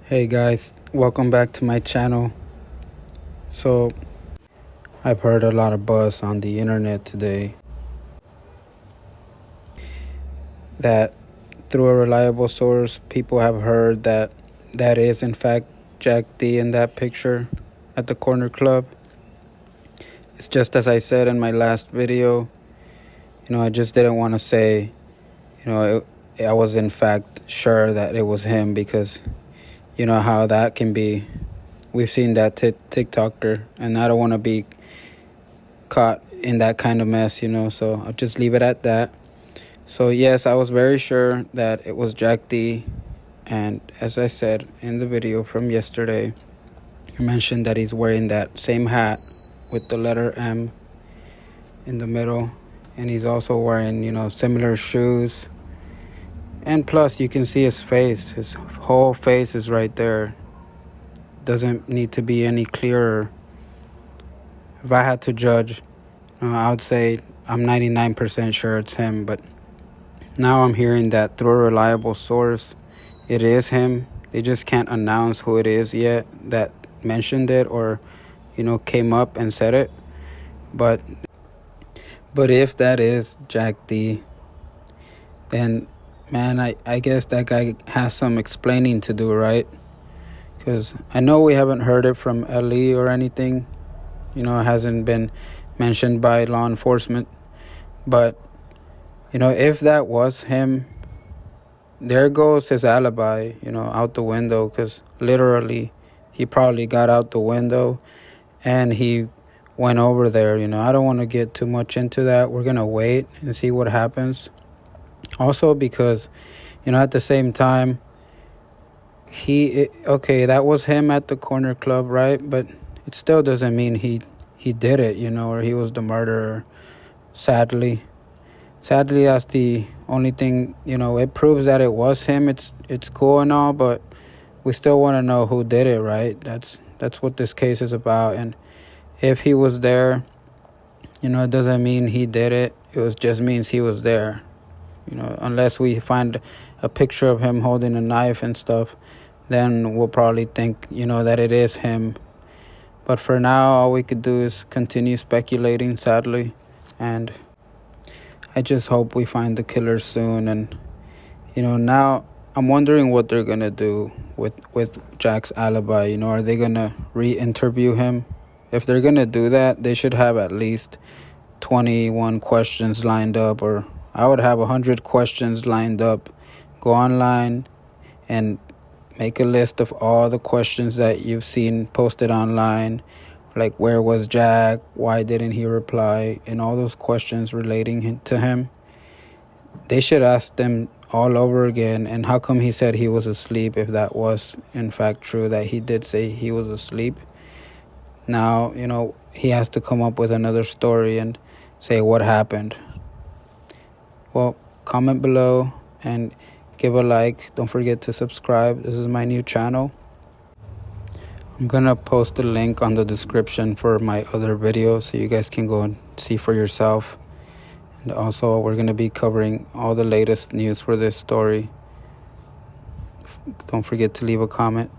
Hey guys, welcome back to my channel. So, I've heard a lot of buzz on the internet today that through a reliable source, people have heard that that is in fact Jack D in that picture at the corner club. It's just as I said in my last video, I just didn't want to say, I was in fact sure that it was him because you know how that can be. We've seen that TikToker, and I don't want to be caught in that kind of mess, so I'll just leave it at that. So yes, I was very sure that it was Jack D, and as I said in the video from yesterday, I mentioned that he's wearing that same hat with the letter M in the middle, and he's also wearing, similar shoes. And plus, you can see his face. His whole face is right there. Doesn't need to be any clearer. If I had to judge, I would say I'm 99% sure it's him. But now I'm hearing that through a reliable source, it is him. They just can't announce who it is yet that mentioned it or, came up and said it. But if that is Jack D, then, man, I guess that guy has some explaining to do, right? Because I know we haven't heard it from KAYLEE or anything. It hasn't been mentioned by law enforcement. But, if that was him, there goes his alibi, out the window. Because literally, he probably got out the window and he went over there. I don't want to get too much into that. We're going to wait and see what happens. Also because, at the same time, that was him at the corner club, right? But it still doesn't mean he did it, or he was the murderer. Sadly, that's the only thing. It proves that it was him. It's cool and all, but we still want to know who did it, right? That's what this case is about. And if he was there, it doesn't mean he did it. It just means he was there. Unless we find a picture of him holding a knife and stuff, then we'll probably think, that it is him. But for now, all we could do is continue speculating, sadly. And I just hope we find the killer soon. And, now I'm wondering what they're going to do with Jack's alibi. Are they going to re-interview him? If they're going to do that, they should have at least 21 questions lined up, or I would have 100 questions lined up. Go online and make a list of all the questions that you've seen posted online, like where was Jack, why didn't he reply, and all those questions relating to him. They should ask them all over again. And how come he said he was asleep if that was in fact true, that he did say he was asleep? Now, he has to come up with another story and say what happened. Well, comment below and give a like. Don't forget to subscribe. This is my new channel. I'm going to post a link on the description for my other videos so you guys can go and see for yourself. And also, we're going to be covering all the latest news for this story. Don't forget to leave a comment.